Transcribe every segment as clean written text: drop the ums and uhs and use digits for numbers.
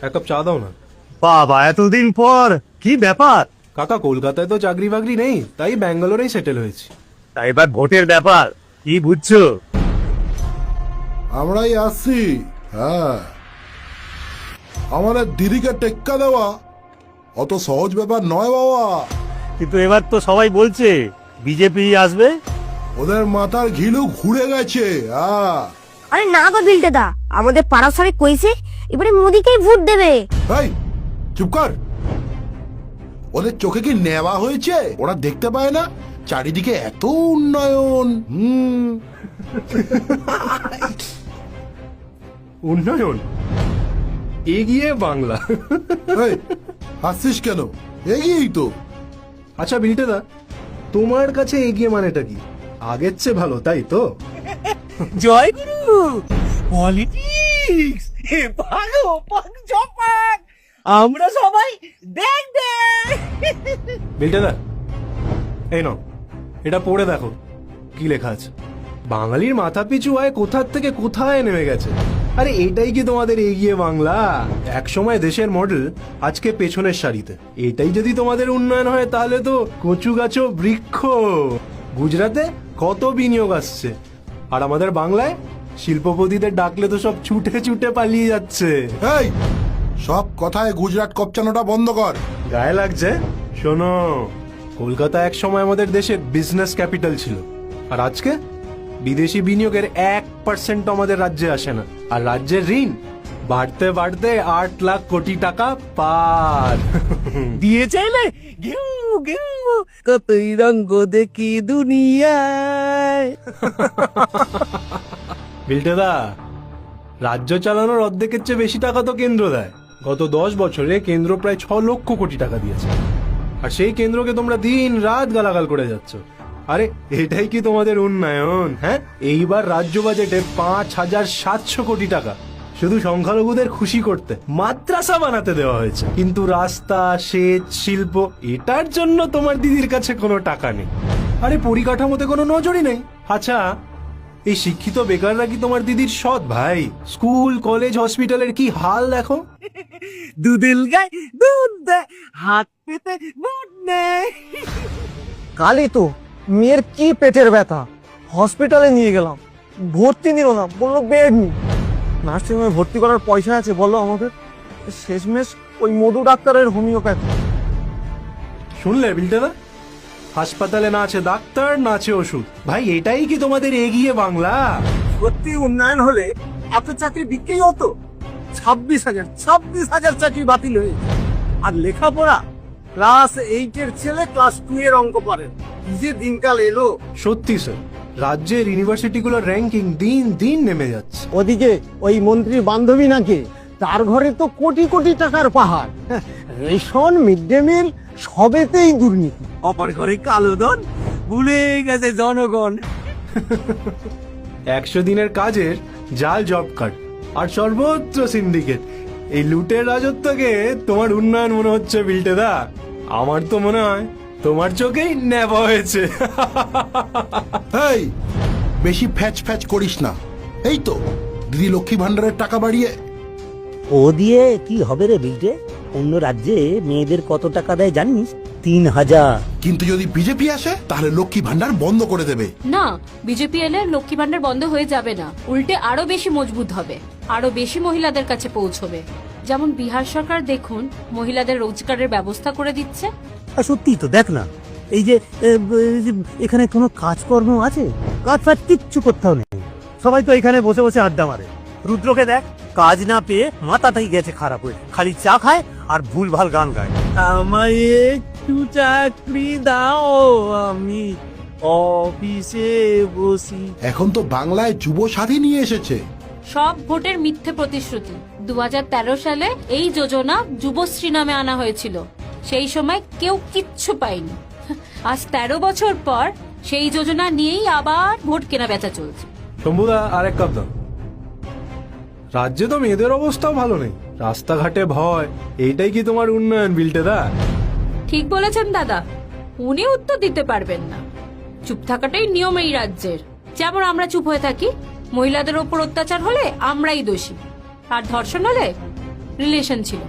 এক কাপ চা দাও না। বাবা, এতদিন পর কি ব্যাপার? কাকা, কলকাতায় তো চাকরি বাকরি নেই, তাই ব্যাঙ্গালোরেই সেটেল হয়েছি। তাই এবার ভোটের ব্যাপার কি বুঝছো? আমরাই আসছি। হ্যাঁ, আমাদের দিদিকে টেক্কা দেওয়া অত সহজ ব্যাপার নয় বাবা। কিন্তু এবার তো সবাই বলছে বিজেপি আসবে। ওদের মাথার ঘিলু ঘুরে গেছে। হ্যাঁ, আরে না গো বিল্টে দা, আমাদের পাড়া সবাই কইছে এবারে মোদিকেই ভোট দেবে। এই চুপ কর। ওদের চোখে কি নেওয়া হয়েছে? ওরা দেখতে পায় না চারিদিকে এত উন্নয়ন? উন্নয়ন, এগিয়ে বাংলা। এই, হাসছিস কেন? এগিয়েই তো। আচ্ছা বিলটে দা, তোমার কাছে এগিয়ে মানেটা কি? আগের চেয়ে ভালো, তাই তো? জয় গুরু। পলিটিক্স ভালো জপাক, আমরা সবাই দেখ দেখ। বিলটে দা, এই নাও, এটা পড়ে দেখো কি লেখা আছে। বাঙালির মাথা পিছু আয় কোথার থেকে কোথায় নেমে গেছে। আরে এটাই কি তোমাদের এগিয়ে বাংলা? এক সময় দেশের মডেল, আজকে পেছনের সারিতে। এটাই যদি তোমাদের উন্নয়ন হয় তাহলে তো কচু গাছও বৃক্ষ। গুজরাটে কত বিনিয়োগ আসছে, আর আমাদের বাংলায় শিল্পপতিদের ডাকলে তো সব ছুটে ছুটে পালিয়ে যাচ্ছে। এই, সব কথায় গুজরাট কপচানোটা বন্ধ কর। গায়ে লাগছে? শোনো, কলকাতা এক সময় আমাদের দেশের বিজনেস ক্যাপিটাল ছিল, আর আজকে বিদেশি বিনিয়োগের 1% আমাদের রাজ্যে আসে না। আর রাজ্যের ঋণ বাড়তে বাড়তে 8 লাখ কোটি টাকা পার। দিয়ে চাইলে গেউ গেউ কতই রঙ্গ দেখি দুনিয়ায়। বিলটেদা, রাজ্য চালানোর অর্ধেকের চেয়ে বেশি টাকা তো কেন্দ্র দেয়। গত 10 বছরে কেন্দ্র প্রায় 6 লক্ষ কোটি টাকা দিয়েছে, আর সেই কেন্দ্রকে তোমরা দিন রাত গালাগাল করে যাচ্ছ। আরে এটাই কি তোমাদের উন্নয়ন? হ্যাঁ, এইবার রাজ্য বাজেটে 5,700 কোটি টাকা শুধু সংখ্যালঘুদের খুশি করতে মাদ্রাসা বানাতে দেওয়া হয়েছে। কিন্তু রাস্তা, সেচ, শিল্প, এটার জন্য তোমার দিদির কাছে কোনো টাকা নেই। আরে পরিকাঠামোতে কোনো নজরই নেই। আচ্ছা, এই শিক্ষিত বেকাররা কি তোমার দিদির সৎ ভাই? স্কুল, কলেজ, হসপিটালের কি হাল দেখো। দুদিল গায় দুধ দেয়, হাত পেতে ভোট নেয়। কালই তো মেয়ের কি পেটের ব্যথা, হসপিটালে নিয়ে গেলাম, ভর্তি নিল না, বললো বেড নেই। নার্সিং হোমে ভর্তি করার পয়সা আছে বলো আমাদের? শেষমেশ ওই মধু ডাক্তারের হোমিওপ্যাথি। শুনলে বিলটেদা, হাসপাতালে না আছে ডাক্তার, না আছে ওষুধ। ভাই এটাই কি তোমাদের এগিয়ে বাংলা? সত্যি উন্নয়ন হলে এত চাকরি বিক্রি হতো? 26,000 চাকরি বাতিল হয়েছে। আর লেখাপড়া, ক্লাস 8 এর ছেলে ক্লাস 2 এর অঙ্ক পারে। কি যে দিনকাল এলো। সত্যি স্যার, রাজ্যের ইউনিভার্সিটিগুলোর র্যাঙ্কিং দিন দিন নেমে যাচ্ছে। ওদিকে ওই মন্ত্রীর বান্ধবী নাকি, তার ঘরে তো কোটি কোটি টাকার পাহাড়। রেশন, মিড ডে মিল সবেতেই দুর্নীতি। অপর ঘরে কালো ধন, ভুলে গেছে জনগণ। 100 দিনের কাজের জাল জব কার্ড আর সর্বত্র সিন্ডিকেট, এই লুটের রাজত্বকে তোমার উন্নয়ন মনে হচ্ছে বিলটেদা? আমার তো মনে হয় তোমার চোখেই নেওয়া হয়েছে। এই, বেশি ফ্যাচ ফ্যাচ করিস না। এই তো দিদি লক্ষ্মী ভান্ডারের টাকা বাড়িয়ে। ও দিয়ে কি হবে রে বিলটে? অন্য রাজ্যে মেয়েদের কত টাকা দেয় জানিস? 3,000। কিন্তু যদি বিজেপি আসে তাহলে লক্ষ্মী ভান্ডার বন্ধ করে দেবে। না, বিজেপি এলে লক্ষ্মী ভান্ডার বন্ধ হয়ে যাবে না, উল্টে আরো বেশি মজবুত হবে, আরো বেশি মহিলাদের কাছে পৌঁছবে। যেমন বিহার সরকার দেখুন, মহিলাদের রোজগারের ব্যবস্থা করে দিচ্ছে। আর সত্যি তো, দেখ না, এই যে এখানে কোনো কাজকর্ম আছে? কাজ ফাজ কিচ্ছু করতেও নেই, সবাই তো এখানে বসে বসে আড্ডা মারে। রুদ্রকে দেখ, কাজ না পেয়ে মাথাটাই গেছে খারাপ হয়ে, খালি চা খায় আর ভুলভাল গান গায়। আমায় একটু চাকরি দাও, আমি অফিসে বসি। এখন তো বাংলায় যুব সাথী নিয়ে এসেছে। সব ভোটের মিথ্যে প্রতিশ্রুতি। 2013 সালে এই যোজনা যুবশ্রী নামে আনা হয়েছিল, সেই সময় কেউ কিচ্ছু পায়নি। আজ 13 বছর পর সেই যোজনা নিয়েই আবার ভোট কেনা বেচা চলছে। শম্ভুদা, আর এক কাপ দাও। রাজ্যে তো মেয়েদের অবস্থাও ভালো নেই, রাস্তাঘাটে ভয়। এইটাই কি তোমার উন্নয়ন বিলটেদা? ঠিক বলেছেন দাদা, উনি উত্তর দিতে পারবেন না। চুপ থাকাটাই নিয়ম এই রাজ্যের। যেমন আমরা চুপ হয়ে থাকি, মহিলাদের ওপর অত্যাচার হলে আমরাই দোষী, আর ধর্ষণ হলে রিলেশন ছিল।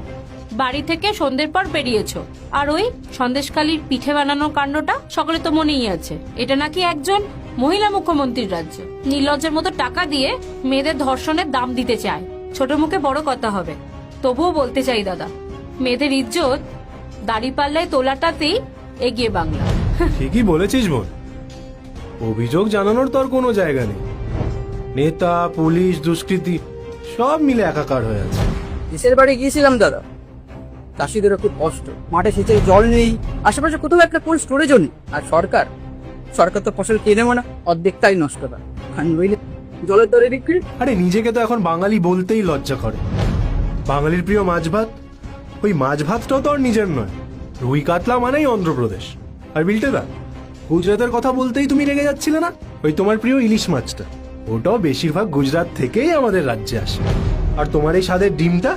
বাড়ি থেকে সন্ধ্যের পর বেরিয়েছো, আর ওই সন্দেশখালির পিঠে বানানোর কাণ্ডটা সকলে তো মনেই আছে। এটা নাকি একজন মহিলা মুখ্যমন্ত্রীর রাজ্য। নির্লজ্জের মতো টাকা দিয়ে মেয়েদের ধর্ষণের দাম দিতে চায়। ছোট মুখে বড় কথা হবে। তবুও বলতে চাই দাদা, মেয়েদের ইজ্জত দাড়িপাল্লায় তোলাটাতেই এগিয়ে বাংলা। ঠিকই বলেছিস বোন, অভিযোগ জানানোর তো আর কোনো জায়গা নেই। নেতা, পুলিশ, দুষ্কৃতী সব মিলে একাকার হয়ে আছে। দেশের বাড়ি গিয়েছিলাম দাদা, চাষিদেরও খুব কষ্ট, মাঠে সেচের জল নেই, আশেপাশে কোথাও একটা কোল্ড স্টোরেজও নেই। আর সরকার তো ফসল কিনে না, অর্ধেকটাই নষ্ট করে। আর নইলে জলের দরে বিক্রি। আরে নিজেকে তো এখন বাঙালি বলতেই লজ্জা করে। বাঙালির প্রিয় মাছ ভাত, ওই মাছ ভাতটাও তো আর নিজের নয়। রুই কাতলা মানেই অন্ধ্রপ্রদেশ। আর বিল্টে দা, গুজরাটের কথা বলতেই তুমি রেগে যাচ্ছিলে না? ওই তোমার প্রিয় ইলিশ মাছটা, ওটাও বেশিরভাগ গুজরাট থেকেই আমাদের রাজ্যে আসে। আর তোমার এই স্বাদের ডিমটা,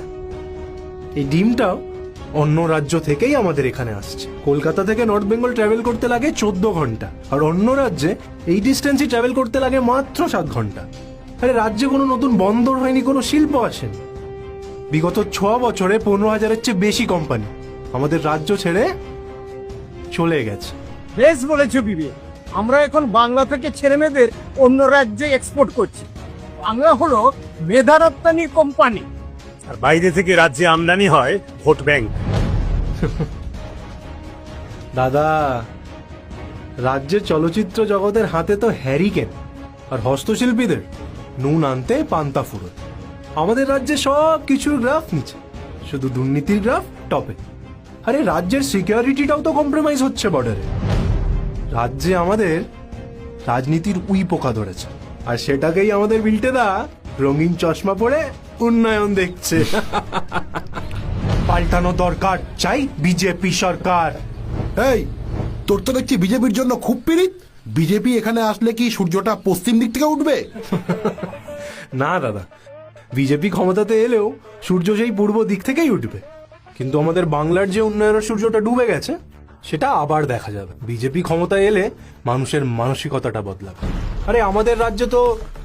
এই ডিমটাও অন্য রাজ্য থেকেই আমাদের এখানে আসছে। কলকাতা থেকে নর্থ বেঙ্গল ট্রাভেল করতে লাগে 14 ঘন্টা, আর অন্য রাজ্যে এই ডিস্টেন্সই ট্রাভেল করতে লাগে মাত্র 7 ঘন্টা। আরে রাজ্যে কোনো নতুন বন্দর হয়নি, কোনো শিল্প আসেনি। বিগত 6 বছরে 15,000-এর চেয়ে বেশি কোম্পানি আমাদের রাজ্য ছেড়ে চলে গেছে। বেশ বলেছো বিবে, আমরা এখন বাংলা থেকে ছেলে মেয়েদের অন্য রাজ্যে এক্সপোর্ট করছি। বাংলা হলো মেধা রপ্তানি কোম্পানি। আর বাইরে থেকে রাজ্যে আমদানি হয় ভোট ব্যাংক। দাদা, রাজ্যের চলচ্চিত্র জগতের হাতে তো হ্যারিকেন, আর হস্তশিল্পীদের নুন আনতে পান্তা ফুরোয়। আমাদের রাজ্যে সব কিছুর গ্রাফ নিচে, শুধু দুর্নীতির গ্রাফ টপে। আরে রাজ্যের সিকিউরিটিটাও তো কম্প্রোমাইজ হচ্ছে বর্ডারে। রাজ্যে আমাদের রাজনীতির উই পোকা ধরেছে, আর সেটাকেই আমাদের বিল্টেদা রঙিন চশমা পরে উন্নয়ন দেখছে। পাল্টানো দরকার, চাই বিজেপি সরকার। এই, তোর তো দেখছি বিজেপির জন্য খুব পীড়িত। বিজেপি এখানে আসলে কি সূর্যটা পশ্চিম দিক থেকে উঠবে? না দাদা, বিজেপি ক্ষমতাতে এলেও সূর্য সেই পূর্ব দিক থেকেই উঠবে। কিন্তু আমাদের বাংলার যে উন্নয়নের সূর্যটা ডুবে গেছে, সেটা আবার দেখা যাবে। বিজেপি ক্ষমতায় এলে মানুষের মানসিকতাটা বদলাবে। আরে আমাদের রাজ্যে তো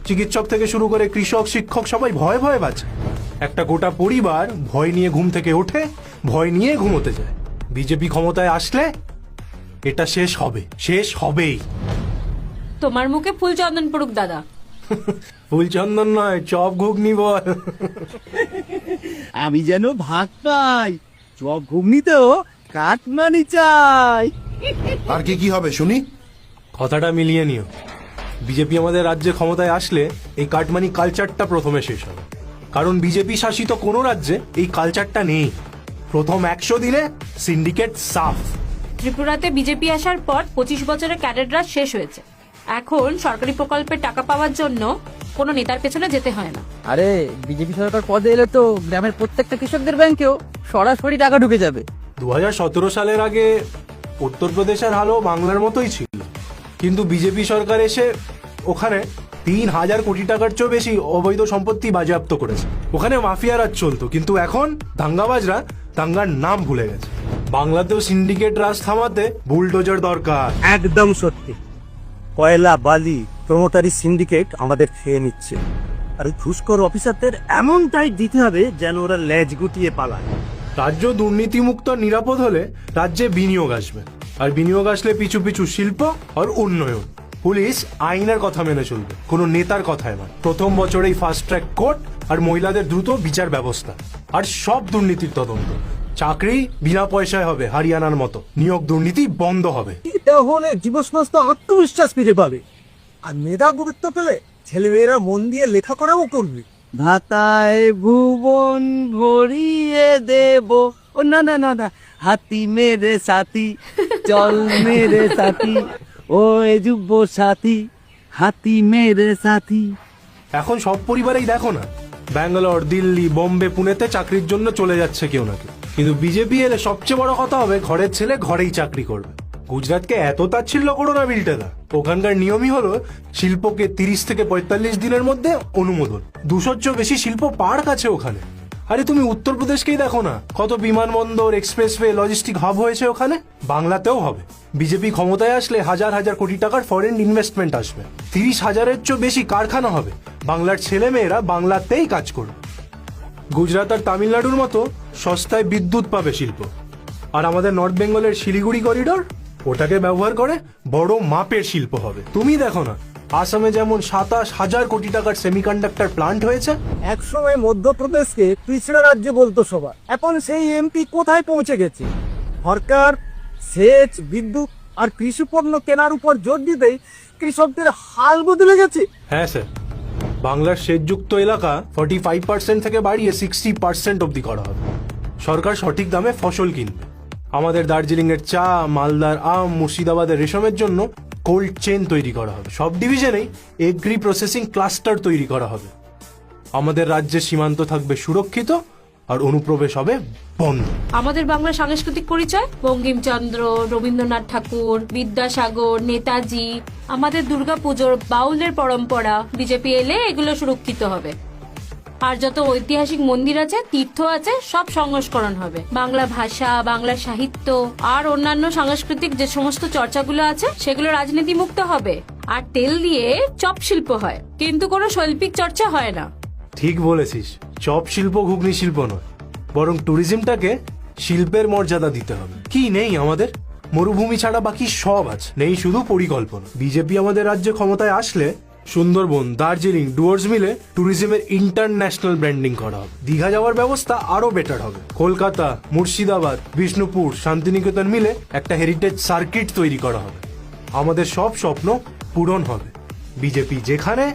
চিকিৎসক থেকে শুরু করে কৃষক, শিক্ষক সবাই ভয়ে ভয়ে বাঁচে। একটা গোটা পরিবার ভয় নিয়ে ঘুম থেকে ওঠে, ভয় নিয়ে ঘুমোতে যায়। বিজেপি ক্ষমতায় আসলে এটা শেষ হবে, শেষ হবেই। তোমার মুখে ফুল চন্দন পড়ুক দাদা। ফুলচন্দন নয়, চপ ঘুগনি বল। আমি যেন ভাত পাই, চপ ঘুগনিতেও কাটমানি চাই। আর কি কি হবে শুনি? কথাটা মিলিয়ে নিও। বিজেপি আমাদের রাজ্যে ক্ষমতায় আসলে এই কাটমানি কালচারটা প্রথমে শেষ হবে। কারণ বিজেপি শাসিত কোনো রাজ্যে এই কালচারটা নেই। প্রথম 100 দিলে সিন্ডিকেট সাফ। ত্রিপুরাতে বিজেপি আসার পর 25 বছরের ক্যাডেট রাজ শেষ হয়েছে। এখন সরকারি প্রকল্পের টাকা পাওয়ার জন্য কোনো নেতার পেছনে যেতে হয় না। আরে বিজেপি সরকার পদে এলে তো গ্রামের প্রত্যেকটা কৃষকদের ব্যাংকেও সরাসরি টাকা ঢুকে যাবে। 2017 সালের আগে উত্তরপ্রদেশের হালও বাংলার মতোই ছিল, কিন্তু বিজেপি সরকার এসে ওখানে 3,000 কোটি টাকার চেয়েও বেশি অবৈধ সম্পত্তি বাজেয়াপ্ত করেছে। ওখানে মাফিয়া রাজ চলতো, কিন্তু এখন দাঙ্গাবাজরা দাঙ্গার নাম ভুলে গেছে। বাংলাতেও সিন্ডিকেট রাজ থামাতে বুলডোজার দরকার। একদম সত্যি, কয়লা, বালি, প্রমোটারি সিন্ডিকেট আমাদের খেয়ে নিচ্ছে। আর ওই ঘুষখোর অফিসারদের এমনটাই দিতে হবে যেন ওরা লেজ গুটিয়ে পালায়। রাজ্য দুর্নীতিমুক্ত আর নিরাপদ হলে রাজ্যে বিনিয়োগ আসবে, আর বিনিয়োগ আসলে পিছু পিছু শিল্প আর উন্নয়ন। পুলিশ আইনের কথা মেনে চলবে, কোনো নেতার কথায় নয়। প্রথম বছরেই ফাস্ট ট্র্যাক কোর্ট আর মহিলাদের দ্রুত বিচার ব্যবস্থা, আর সব দুর্নীতির তদন্ত। চাকরি বিনা পয়সায় হবে হরিয়ানার মতো। নিয়োগ দুর্নীতি বন্ধ হবে। এটা হলে যুবসমাজ তো আত্মবিশ্বাস ফিরে পাবে, আর মেধা গুরুত্ব পেলে ছেলেমেয়েরা মন দিয়ে লেখাপড়াও করবে। ভাতায় ভুবন ভরিয়ে দেব। ও না না না না, হাতি মেরে সাথী, চল মেরে সাথী, ও যুব সাথী, হাতি মেরে সাথী। এখন সব পরিবারেই দেখো না, ব্যাঙ্গালোর, দিল্লি, বোম্বে, পুনেতে চাকরির জন্য চলে যাচ্ছে কেউ না কেউ। কিন্তু বিজেপি এলে সবচেয়ে বড় কথা হবে, ঘরের ছেলে ঘরেই চাকরি করবে। গুজরাটকে এত তাচ্ছিল্য করো না বিল্টেদা। ওখানকার নিয়মই হলো শিল্পকে 30 থেকে 45 দিনের মধ্যে অনুমোদন। 200-র চেয়েও বেশি শিল্প পার্ক আছে ওখানে। আরে তুমি উত্তরপ্রদেশকেই দেখো না, কত বিমানবন্দর, এক্সপ্রেসওয়ে, লজিস্টিক হাব হয়েছে ওখানে। বাংলাতেও হবে। বিজেপি ক্ষমতায় আসলে হাজার হাজার কোটি টাকার ফরেন ইনভেস্টমেন্ট আসবে। 30,000-এর চেয়েও বেশি কারখানা হবে। বাংলার ছেলে মেয়েরা বাংলাতেই কাজ করবে। গুজরাট আর তামিলনাড়ুর মতো সস্তায় বিদ্যুৎ পাবে শিল্প। আর আমাদের নর্থ বেঙ্গলের শিলিগুড়ি করিডোর, ওটাকে ব্যবহার করে বড় মাপের শিল্প হবে। তুমি দেখো না, আসামে যেমন 27,000 কোটি টাকার সেমিকন্ডাক্টর প্লান্ট হয়েছে। একসময় মধ্যপ্রদেশকে পিছড়া রাজ্য বলতো সবাই, এখন সেই এমপি কোথায় পৌঁছে গেছে? সরকার সেচ, বিদ্যুৎ আর কৃষি পণ্য কেনার উপর জোর দিতেই কৃষকদের হাল বদলে গেছে। হ্যাঁ স্যার, বাংলার সেচযুক্ত এলাকা 45% থেকে বাড়িয়ে 60% অবধি করা হবে। সরকার সঠিক দামে ফসল কিনবে। আমাদের দার্জিলিং এর চা, মালদার আম, মুর্শিদাবাদের রেশমের জন্য কোল্ড চেন তৈরি করা হবে। সব ডিভিশনেই এগ্রি প্রসেসিং ক্লাস্টার তৈরি করা হবে। আমাদের রাজ্যের সীমান্ত থাকবে সুরক্ষিত আর অনুপ্রবেশ হবে বন্ধ। আমাদের বাংলার সাংস্কৃতিক পরিচয় বঙ্কিমচন্দ্র, রবীন্দ্রনাথ ঠাকুর, বিদ্যাসাগর, নেতাজি, আমাদের দুর্গাপুজোর বাউলের পরম্পরা, বিজেপি এলে এগুলো সুরক্ষিত হবে। আর যত ঐতিহাসিক মন্দির আছে, তীর্থ আছে, সব সংস্করণ হবে। বাংলা ভাষা, বাংলা সাহিত্য আর অন্যান্য সাংস্কৃতিক যে সমস্ত চর্চাগুলো আছে সেগুলো রাজনীতি মুক্ত হবে। আর তেল দিয়ে চপ শিল্প হয়, কিন্তু কোনো শৈল্পিক চর্চা হয় না। ঠিক বলেছিস, চপ শিল্প ঘুগনি শিল্প নয়, বরং ট্যুরিজমটাকে শিল্পের মর্যাদা দিতে হবে। কি নেই আমাদের? মরুভূমি ছাড়া বাকি সব আছে, নেই শুধু পরিকল্পনা। বিজেপি আমাদের রাজ্যে ক্ষমতায় আসলে সুন্দরবন, দার্জিলিং, ডুয়ার্স মিলে ট্যুরিজমের ইন্টারন্যাশনাল ব্র্যান্ডিং করা হবে। দীঘা যাওয়ার ব্যবস্থা আরো বেটার হবে। কলকাতা, মুর্শিদাবাদ, বিষ্ণুপুর, শান্তিনিকেতন মিলে একটা হেরিটেজ সার্কিট তৈরি করা হবে। আমাদের সব স্বপ্ন পূরণ হবে। বিজেপি যেখানে,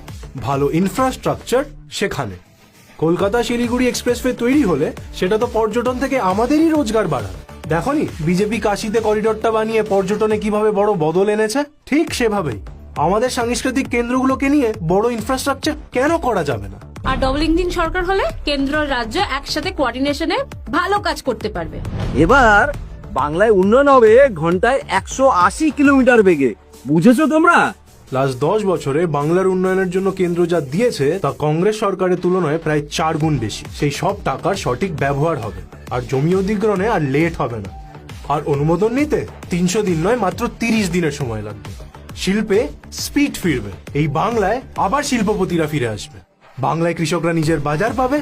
ভালো ইনফ্রাস্ট্রাকচার সেখানে। কলকাতা শিলিগুড়ি এক্সপ্রেসওয়ে তৈরি হলে সেটা তো পর্যটন থেকে আমাদেরই রোজগার বাড়াবে। দেখনি বিজেপি কাশিতে করিডোরটা বানিয়ে পর্যটনে কিভাবে বড় বদল এনেছে? ঠিক সেভাবেই আমাদের সাংস্কৃতিক কেন্দ্রগুলোকে নিয়ে বড় ইনফ্রাস্ট্রাকচার কেন করা যাবে না? আর ডবল ইঞ্জিন সরকার হলে কেন্দ্র আর রাজ্য একসাথে কোঅর্ডিনেশনে ভালো কাজ করতে পারবে। এবার বাংলায় উন্নয়ন হবে ঘন্টায় 180 কিলোমিটার বেগে। বুঝেছো তোমরা? লাস্ট 10 বছরে বাংলার উন্নয়নের জন্য কেন্দ্র যা দিয়েছে তা কংগ্রেস সরকারের তুলনায় প্রায় 4 গুণ বেশি। সেই সব টাকার সঠিক ব্যবহার হবে, আর জমি অধিগ্রহণে আর লেট হবে না। আর অনুমোদন নিতে 300 দিন নয়, মাত্র 30 দিনের সময় লাগবে। শিল্পে স্পিড ফিরবে। এই বাংলায় আবার শিল্পপতিরা ফিরে আসবে। বাংলায় কৃষকরা নিজের বাজার পাবে,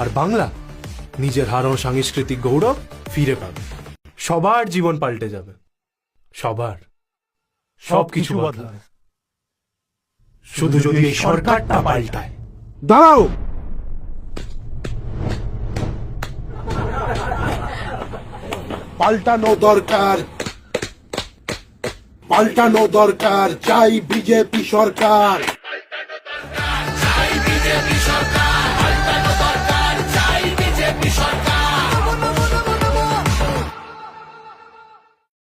আর বাংলা নিজের হারানো সাংস্কৃতিক গৌরব ফিরে পাবে। সবার জীবন পাল্টে যাবে, সবার। সবকিছু বদলাবে, শুধু যদি এই সরকারটা পাল্টায়। দাঁড়াও, পাল্টানো দরকার, পাল্টানো দরকার। চাই বিজেপি সরকার।